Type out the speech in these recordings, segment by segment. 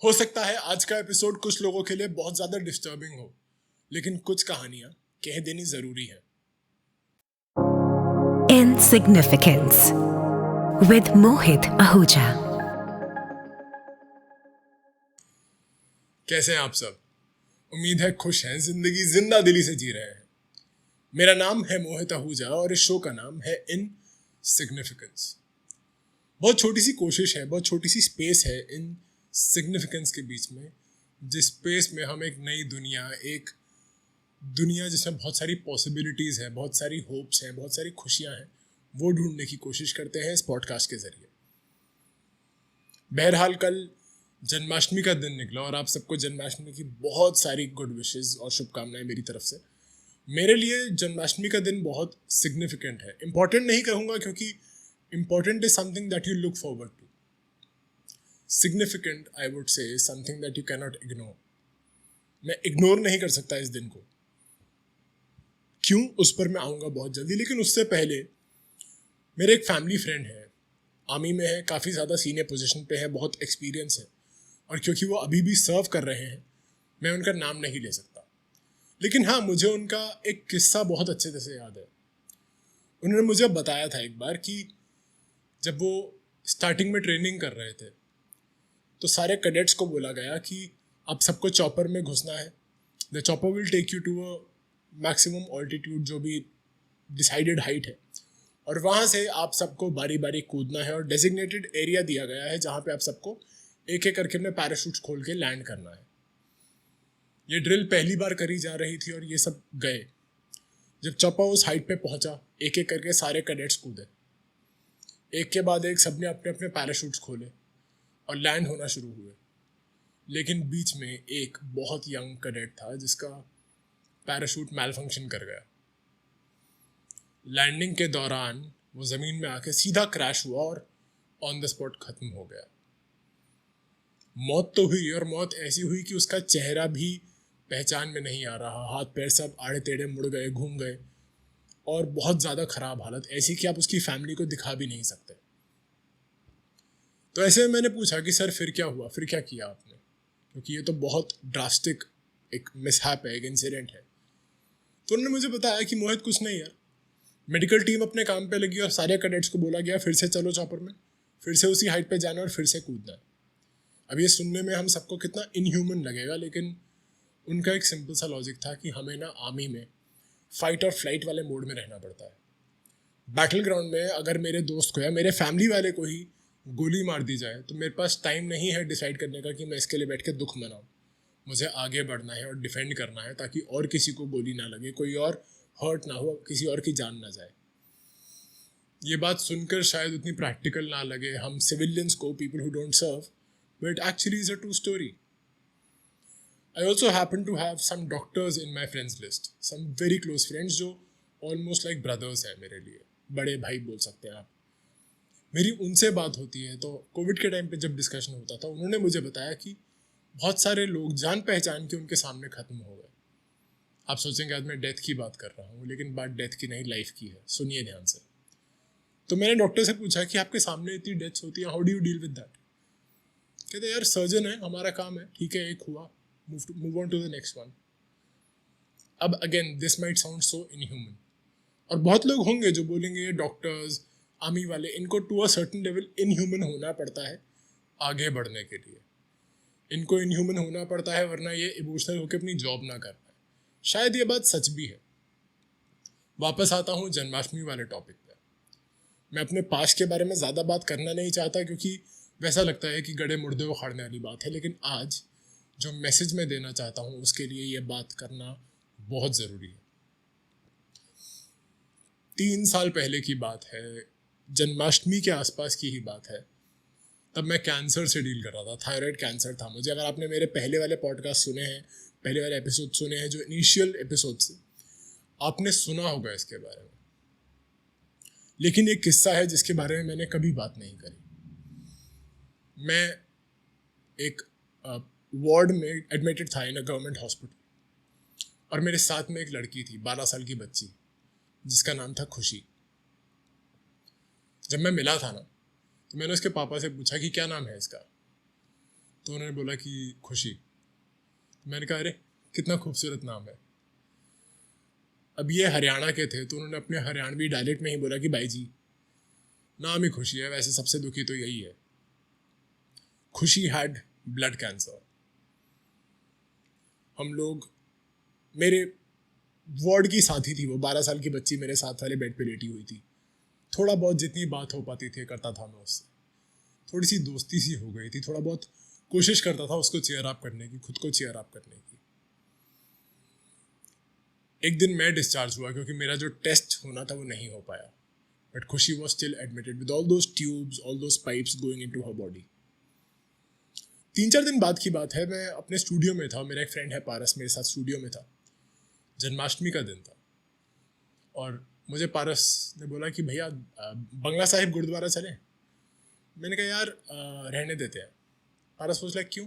हो सकता है आज का एपिसोड कुछ लोगों के लिए बहुत ज्यादा डिस्टर्बिंग हो, लेकिन कुछ कहानियां कह देनी जरूरी है। Insignificance with Mohit Ahuja. कैसे हैं आप सब? उम्मीद है खुश हैं, जिंदगी जिंदा दिली से जी रहे हैं। मेरा नाम है मोहित आहूजा और इस शो का नाम है इन सिग्निफिकेंस। बहुत छोटी सी कोशिश है, बहुत छोटी सी स्पेस है इन सिग्निफिकेंस के बीच में, जिस स्पेस में हम एक नई दुनिया, एक दुनिया जिसमें बहुत सारी पॉसिबिलिटीज़ हैं, बहुत सारी होप्स हैं, बहुत सारी खुशियां हैं, वो ढूंढने की कोशिश करते हैं इस पॉडकास्ट के जरिए। बहरहाल कल जन्माष्टमी का दिन निकला और आप सबको जन्माष्टमी की बहुत सारी गुड विशेस और शुभकामनाएं मेरी तरफ से। मेरे लिए जन्माष्टमी का दिन बहुत सिग्निफिकेंट है। इम्पॉर्टेंट नहीं कहूँगा क्योंकि important is something that you look forward to. Significant I would say something that you can not ignore. मैं इग्नोर नहीं कर सकता इस दिन को। क्यों, उस पर मैं आऊँगा बहुत जल्दी, लेकिन उससे पहले मेरे एक फैमिली फ्रेंड है, आर्मी में है, काफ़ी ज़्यादा सीनियर पोजीशन पे है, बहुत एक्सपीरियंस है, और क्योंकि वो अभी भी सर्व कर रहे हैं मैं उनका नाम नहीं ले सकता। लेकिन हाँ, मुझे उनका एक किस्सा बहुत अच्छे से याद है। उन्होंने मुझे बताया था एक बार कि जब वो स्टार्टिंग में ट्रेनिंग कर रहे थे तो सारे कैडेट्स को बोला गया कि आप सबको चॉपर में घुसना है। The chopper will take you to a maximum altitude, जो भी डिसाइडेड हाइट है, और वहाँ से आप सबको बारी बारी कूदना है, और डेजिग्नेटेड एरिया दिया गया है जहाँ पे आप सबको एक एक करके अपने पैराशूट खोल के लैंड करना है। ये ड्रिल पहली बार करी जा रही थी और ये सब गए। जब चॉपर उस हाइट पे पहुंचा, एक एक करके सारे कैडेट्स कूदे, एक के बाद एक सबने अपने अपने पैराशूट्स खोले और लैंड होना शुरू हुए। लेकिन बीच में एक बहुत यंग कैडेट था जिसका पैराशूट मैल फंक्शन कर गया। लैंडिंग के दौरान वो ज़मीन में आके सीधा क्रैश हुआ और ऑन द स्पॉट ख़त्म हो गया। मौत तो हुई, और मौत ऐसी हुई कि उसका चेहरा भी पहचान में नहीं आ रहा। हाथ पैर सब आड़े टेढ़े मुड़ गए, घूम गए, और बहुत ज़्यादा ख़राब हालत, ऐसी कि आप उसकी फैमिली को दिखा भी नहीं सकते। तो ऐसे में मैंने पूछा कि सर फिर क्या हुआ, फिर क्या किया आपने, क्योंकि ये तो बहुत ड्रास्टिक एक मिसहैप है, एक इंसिडेंट है। तो उन्होंने मुझे बताया कि मोहित कुछ नहीं यार, मेडिकल टीम अपने काम पे लगी और सारे कैडेट्स को बोला गया फिर से चलो चॉपर में, फिर से उसी हाइट पे जाना और फिर से कूदना है। अब ये सुनने में हम सबको कितना इनह्यूमन लगेगा, लेकिन उनका एक सिंपल सा लॉजिक था कि हमें ना आर्मी में फाइट और फ्लाइट वाले मोड में रहना पड़ता है। बैटल ग्राउंड में अगर मेरे दोस्त को या मेरे फैमिली वाले को ही गोली मार दी जाए तो मेरे पास टाइम नहीं है डिसाइड करने का कि मैं इसके लिए बैठ के दुख मनाऊं। मुझे आगे बढ़ना है और डिफेंड करना है ताकि और किसी को गोली ना लगे, कोई और हर्ट ना हो, किसी और की जान ना जाए। ये बात सुनकर शायद उतनी प्रैक्टिकल ना लगे हम सिविलियंस को, people who don't serve, but actually is a true story. I also happen to have some doctors in my friends list, some very close friends जो ऑलमोस्ट लाइक ब्रदर्स हैं मेरे लिए, बड़े भाई बोल सकते हैं आप। मेरी उनसे बात होती है तो कोविड के टाइम पे जब डिस्कशन होता था, उन्होंने मुझे बताया कि बहुत सारे लोग जान पहचान के उनके सामने ख़त्म हो गए। आप सोचेंगे आज मैं डेथ की बात कर रहा हूँ, लेकिन बात डेथ की नहीं, लाइफ की है। सुनिए ध्यान से। तो मैंने डॉक्टर से पूछा कि आपके सामने इतनी डेथ्स होती है, how do you deal with that? कहते यार सर्जन है, हमारा काम है, ठीक है एक हुआ, move on to the next one. अब again this might sound so inhuman, और बहुत लोग होंगे जो बोलेंगे ये डॉक्टर्स, आर्मी वाले, इनको to a certain level inhuman होना पड़ता है आगे बढ़ने के लिए। इनको इनह्यूमन होना पड़ता है वरना ये इमोशनल होकर अपनी जॉब ना कर पाए। शायद ये बात सच भी है। वापस आता हूँ जन्माष्टमी वाले टॉपिक पे। मैं अपने पास के बारे में ज़्यादा बात करना नहीं चाहता क्योंकि वैसा लगता है कि गड़े मुर्दे उखाड़ने वाली बात है, लेकिन आज जो मैसेज मैं देना चाहता हूँ उसके लिए ये बात करना बहुत ज़रूरी है। 3 साल पहले की बात है, जन्माष्टमी के आसपास की ही बात है। तब मैं कैंसर से डील कर रहा था, थायराइड कैंसर था मुझे। अगर आपने मेरे पहले वाले पॉडकास्ट सुने हैं, पहले वाले एपिसोड सुने हैं, जो इनिशियल एपिसोड से, आपने सुना होगा इसके बारे में। लेकिन एक किस्सा है जिसके बारे में मैंने कभी बात नहीं करी। मैं एक वार्ड में एडमिटेड था इन अ गवर्नमेंट हॉस्पिटल, और मेरे साथ में एक लड़की थी, 12 साल की बच्ची, जिसका नाम था खुशी। जब मैं मिला था ना, तो मैंने उसके पापा से पूछा कि क्या नाम है इसका। तो उन्होंने बोला कि खुशी। मैंने कहा अरे कितना खूबसूरत नाम है। अब ये हरियाणा के थे तो उन्होंने अपने हरियाणवी डायलेक्ट में ही बोला कि भाई जी नाम ही खुशी है, वैसे सबसे दुखी तो यही है। खुशी हैड ब्लड कैंसर। हम लोग, मेरे वार्ड की साथी थी वो, 12 साल की बच्ची मेरे साथ वाले बेड पे लेटी हुई थी। थोड़ा बहुत जितनी बात हो पाती थी करता था मैं उससे, थोड़ी सी दोस्ती सी हो गई थी, थोड़ा बहुत कोशिश करता था उसको चीयर अप करने की, खुद को चीयर अप करने की। एक दिन मैं डिस्चार्ज हुआ क्योंकि मेरा जो टेस्ट होना था वो नहीं हो पाया, बट खुशी was still admitted with all those tubes, all those pipes going into her body. 3-4 दिन बाद की बात है, मैं अपने स्टूडियो में था, मेरा एक फ्रेंड है पारस, मेरे साथ स्टूडियो में था। जन्माष्टमी का दिन था और मुझे पारस ने बोला कि भैया बंगला साहिब गुरुद्वारा चलें। मैंने कहा यार रहने देते हैं। पारस पूछ लाइक क्यों?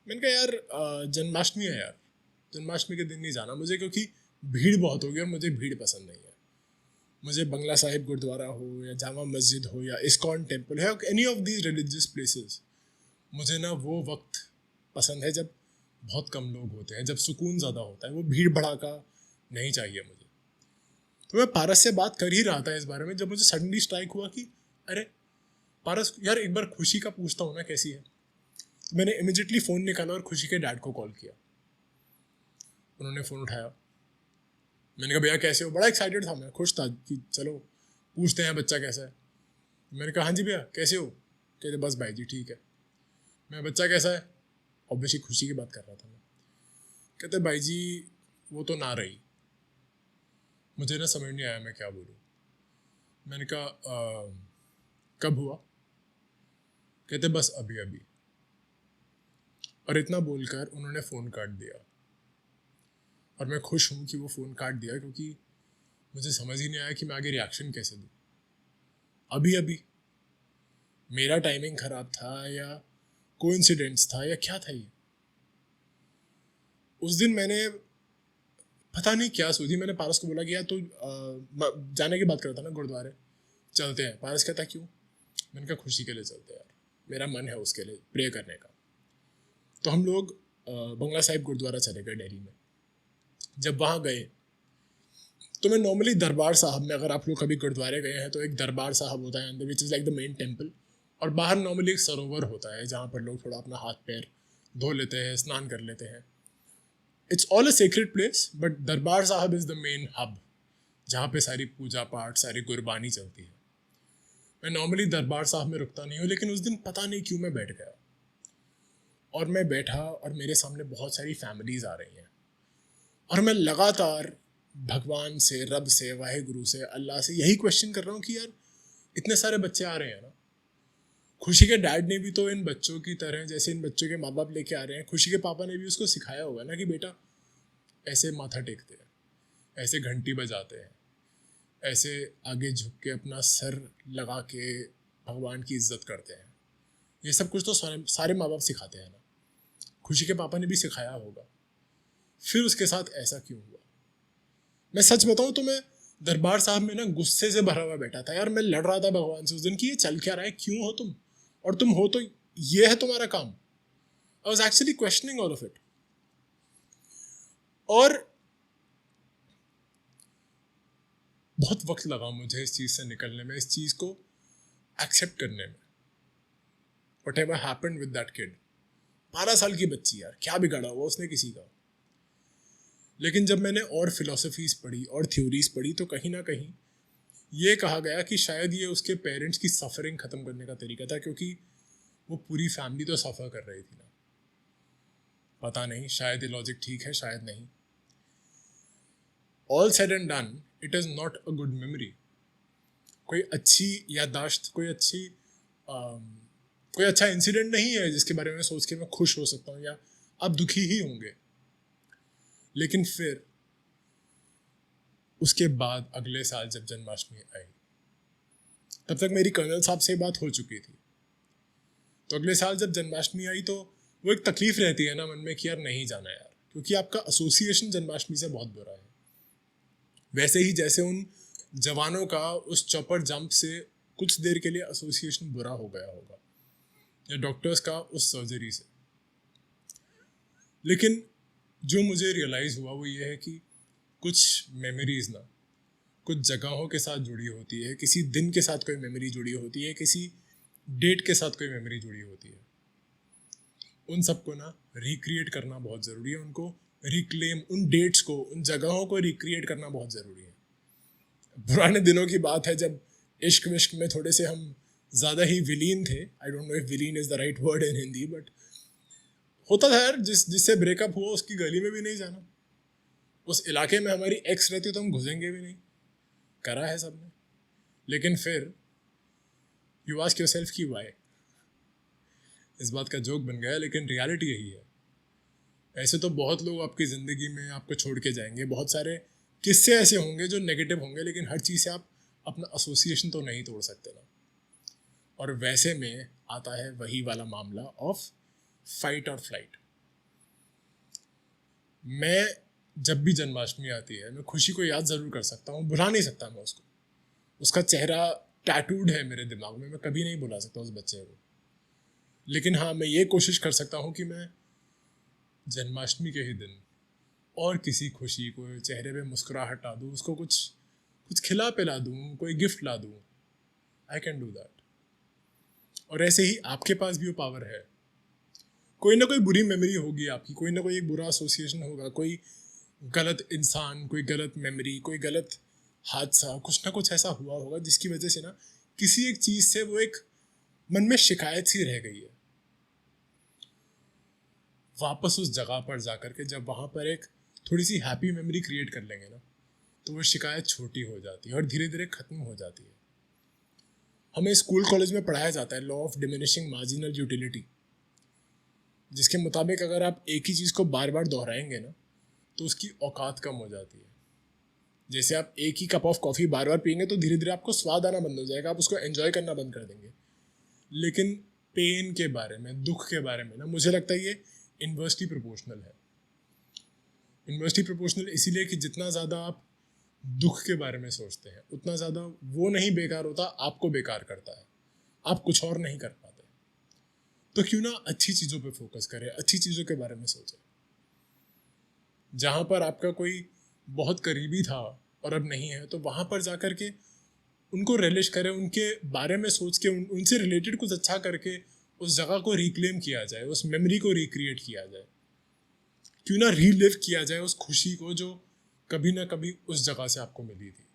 मैंने कहा यार जन्माष्टमी है यार, जन्माष्टमी के दिन नहीं जाना मुझे, क्योंकि भीड़ बहुत होगी और मुझे भीड़ पसंद नहीं है। मुझे बंगला साहिब गुरुद्वारा हो या जामा मस्जिद हो या इस्कॉन टेम्पल है, any of these religious places, मुझे ना वो वक्त पसंद है जब बहुत कम लोग होते हैं, जब सुकून ज़्यादा होता है। वो भीड़ भड़ाका नहीं चाहिए मुझे। तो मैं पारस से बात कर ही रहा था इस बारे में जब मुझे सडनली स्ट्राइक हुआ कि अरे पारस यार एक बार खुशी का पूछता हूँ ना कैसी है। तो मैंने इमिजिएटली फ़ोन निकाला और खुशी के डैड को कॉल किया। उन्होंने फ़ोन उठाया। मैंने कहा भैया कैसे हो? बड़ा एक्साइटेड था मैं, खुश था कि चलो पूछते हैं बच्चा कैसा है। मैंने कहा हाँ जी भैया कैसे हो? कहते बस भाई जी ठीक है। मैं बच्चा कैसा है? ऑब्वियसली खुशी की बात कर रहा था मैं। कहते भाई जी वो तो ना रही। मुझे ना समझ नहीं आया मैं क्या बोलूँ। मैंने कहा कब हुआ? कहते बस अभी अभी। और इतना बोलकर उन्होंने फ़ोन काट दिया। और मैं खुश हूँ कि वो फ़ोन काट दिया, क्योंकि मुझे समझ ही नहीं आया कि मैं आगे रिएक्शन कैसे दूँ। अभी अभी मेरा टाइमिंग ख़राब था या कोइंसिडेंस था या क्या था ये? उस दिन मैंने पता नहीं क्या सोची, मैंने पारस को बोला कि यार तो जाने की बात कर रहा था ना गुरुद्वारे, चलते हैं। पारस कहता क्यों? मैंने कहा खुशी के लिए चलते हैं यार, मेरा मन है उसके लिए प्रे करने का। तो हम लोग बंगला साहिब गुरुद्वारा चले गए दिल्ली में। जब वहाँ गए तो मैं नॉर्मली दरबार साहब में, अगर आप लोग कभी गुरुद्वारे गए हैं तो एक दरबार साहब होता है अंदर, which is like the main temple, और बाहर नॉर्मली एक सरोवर होता है जहाँ पर लोग थोड़ा अपना हाथ पैर धो लेते हैं, स्नान कर लेते हैं। It's all a secret place, but दरबार साहब इज़ द मेन हब जहाँ पे सारी पूजा पाठ, सारी गुरबानी चलती है। मैं नॉर्मली दरबार साहब में रुकता नहीं हूँ, लेकिन उस दिन पता नहीं क्यों मैं बैठ गया। और मैं बैठा और मेरे सामने बहुत सारी फैमिलीज़ आ रही हैं और मैं लगातार भगवान से, रब से, वाहेगुरु से, अल्लाह से यही क्वेश्चन कर रहा हूँ कि यार इतने सारे बच्चे आ रहे हैं ना, खुशी के डैड ने भी तो इन बच्चों की तरह जैसे इन बच्चों के माँ बाप लेके आ रहे हैं, खुशी के पापा ने भी उसको सिखाया होगा ना कि बेटा ऐसे माथा टेकते हैं, ऐसे घंटी बजाते हैं, ऐसे आगे झुक के अपना सर लगा के भगवान की इज्जत करते हैं। ये सब कुछ तो सारे माँ बाप सिखाते हैं ना, खुशी के पापा ने भी सिखाया होगा। फिर उसके साथ ऐसा क्यों हुआ? मैं सच बताऊं तो मैं दरबार साहब में ना गुस्से से भरा हुआ बैठा था यार। मैं लड़ रहा था भगवान से उस दिन कि ये चल क्या रहा है, क्यों हो तुम, और तुम हो तो ये है तुम्हारा काम। I was actually questioning all of it. और बहुत वक्त लगा मुझे इस चीज़ से निकलने में, इस चीज़ को एक्सेप्ट करने में। What ever happened with that kid, 12 साल की बच्ची यार, क्या बिगाड़ा हुआ उसने किसी का। लेकिन जब मैंने और फिलोसफीज पढ़ी और थ्योरीज पढ़ी तो कहीं ना कहीं ये कहा गया कि शायद ये उसके पेरेंट्स की सफरिंग ख़त्म करने का तरीका था, क्योंकि वो पूरी फैमिली तो सफ़र कर रही थी ना। पता नहीं, शायद ये लॉजिक ठीक है, शायद नहीं। All said and done, it is not a good memory. कोई अच्छी याददाश्त, कोई अच्छा इंसिडेंट नहीं है जिसके बारे में सोच के मैं खुश हो सकता हूँ, या आप दुखी ही होंगे। लेकिन फिर उसके बाद अगले साल जब जन्माष्टमी आई, तब तक मेरी कर्नल साहब से बात हो चुकी थी। तो अगले साल जब जन्माष्टमी आई तो वो एक तकलीफ रहती है ना मन में कि यार नहीं जाना यार, क्योंकि आपका एसोसिएशन जन्माष्टमी से बहुत बुरा है। वैसे ही जैसे उन जवानों का उस चौपर जंप से कुछ देर के लिए एसोसिएशन बुरा हो गया होगा। या डॉक्टर्स का उस सर्जरी से। लेकिन जो मुझे रियलाइज़ हुआ वो ये है कि कुछ मेमोरीज ना कुछ जगहों के साथ जुड़ी होती है, किसी दिन के साथ कोई मेमोरी जुड़ी होती है, किसी डेट के साथ कोई मेमोरी जुड़ी होती है। उन सबको ना रिक्रिएट करना बहुत ज़रूरी है, उनको रिक्लेम, उन डेट्स को, उन जगहों को रिक्रिएट करना बहुत ज़रूरी है। पुराने दिनों की बात है जब इश्क विश्क में थोड़े से हम ज़्यादा ही विलीन थे। आई डोंट नो इफ विलीन is the right word in Hindi, but होता था यार, जिससे ब्रेकअप हुआ उसकी गली में भी नहीं जाना, उस इलाके में हमारी एक्स रहती तो हम घुसेंगे भी नहीं, करा है सबने। लेकिन फिर यू आस्क योरसेल्फ कि व्हाई। इस बात का जोक बन गया, लेकिन रियलिटी यही है। ऐसे तो बहुत लोग आपकी ज़िंदगी में आपको छोड़ के जाएंगे, बहुत सारे किस्से ऐसे होंगे जो नेगेटिव होंगे, लेकिन हर चीज़ से आप अपना एसोसिएशन तो नहीं तोड़ सकते ना। और वैसे में आता है वही वाला मामला ऑफ फाइट और फ्लाइट। मैं जब भी जन्माष्टमी आती है, मैं खुशी को याद ज़रूर कर सकता हूँ, भुला नहीं सकता मैं उसको। उसका चेहरा टैटूड है मेरे दिमाग में, मैं कभी नहीं भुला सकता उस बच्चे को। लेकिन हाँ, मैं ये कोशिश कर सकता हूँ कि मैं जन्माष्टमी के ही दिन और किसी खुशी को चेहरे पे मुस्कुराहट ला दूँ, उसको कुछ खिला पिला दूँ, कोई गिफ्ट ला दूँ। I can do that. और ऐसे ही आपके पास भी वो पावर है। कोई ना कोई बुरी मेमोरी होगी आपकी, कोई ना कोई एक बुरा एसोसिएशन होगा, कोई गलत इंसान, कोई गलत मेमोरी, कोई गलत हादसा, कुछ ना कुछ ऐसा हुआ होगा जिसकी वजह से ना किसी एक चीज़ से वो एक मन में शिकायत सी रह गई है। वापस उस जगह पर जाकर के जब वहाँ पर एक थोड़ी सी हैप्पी मेमोरी क्रिएट कर लेंगे ना, तो वो शिकायत छोटी हो जाती है और धीरे धीरे ख़त्म हो जाती है। हमें स्कूल कॉलेज में पढ़ाया जाता है law of diminishing marginal utility, जिसके मुताबिक अगर आप एक ही चीज़ को बार बार दोहराएंगे ना तो उसकी औकात कम हो जाती है। जैसे आप एक ही कप ऑफ कॉफ़ी बार बार पियेंगे तो धीरे धीरे आपको स्वाद आना बंद हो जाएगा, आप उसको एंजॉय करना बंद कर देंगे। लेकिन पेन के बारे में, दुख के बारे में ना, मुझे लगता है ये इन्वर्सली प्रोपोर्शनल है। इन्वर्सली प्रोपोर्शनल इसीलिए कि जितना ज़्यादा आप दुख के बारे में सोचते हैं उतना ज़्यादा वो नहीं बेकार होता, आपको बेकार करता है, आप कुछ और नहीं कर पाते। तो क्यों ना अच्छी चीज़ों पे फोकस करें, अच्छी चीज़ों के बारे में सोचें। जहाँ पर आपका कोई बहुत करीबी था और अब नहीं है, तो वहाँ पर जाकर के उनको रिलिश करें, उनके बारे में सोच के उनसे रिलेटेड कुछ अच्छा करके उस जगह को रिक्लेम किया जाए, उस मेमोरी को रिक्रिएट किया जाए। क्यों ना रीलिव किया जाए उस खुशी को जो कभी ना कभी उस जगह से आपको मिली थी।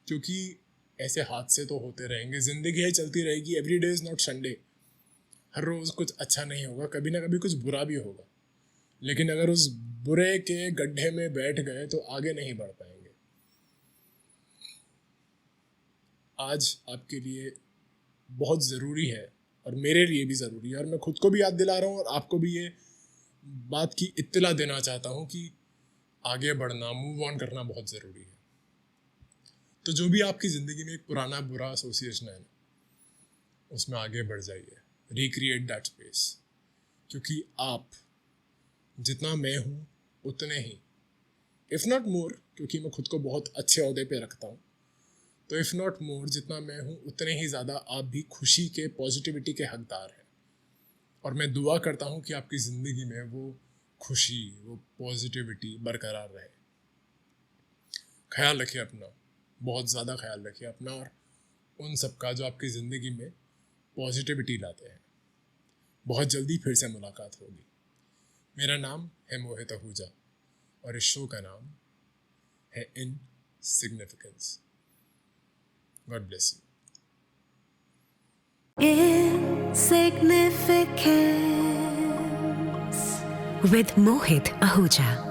क्योंकि ऐसे हादसे तो होते रहेंगे, ज़िंदगी है चलती रहेगी, every day is not Sunday. हर रोज़ कुछ अच्छा नहीं होगा, कभी ना कभी कुछ बुरा भी होगा। लेकिन अगर उस बुरे के गड्ढे में बैठ गए तो आगे नहीं बढ़ पाएंगे। आज आपके लिए बहुत ज़रूरी है और मेरे लिए भी ज़रूरी है, और मैं खुद को भी याद दिला रहा हूँ और आपको भी ये बात की इत्तला देना चाहता हूँ कि आगे बढ़ना, मूव ऑन करना बहुत ज़रूरी है। तो जो भी आपकी ज़िंदगी में एक पुराना बुरा एसोसिएशन है ना, उसमें आगे बढ़ जाइए, रिक्रिएट दैट स्पेस। क्योंकि आप जितना मैं हूँ उतने ही, इफ़ नॉट मोर, क्योंकि मैं खुद को बहुत अच्छे ओहदे पे रखता हूँ, तो इफ़ नॉट मोर, जितना मैं हूँ उतने ही ज़्यादा आप भी खुशी के, पॉजिटिविटी के हकदार हैं। और मैं दुआ करता हूँ कि आपकी ज़िंदगी में वो खुशी, वो पॉजिटिविटी बरकरार रहे। ख्याल रखिए अपना, बहुत ज़्यादा ख्याल रखिए अपना और उन सब का जो आपकी ज़िंदगी में पॉजिटिविटी लाते हैं। बहुत जल्दी फिर से मुलाकात होगी। मेरा नाम है मोहित आहूजा और इस शो का नाम है insignificance. God bless you. Insignificance with Mohit Ahuja.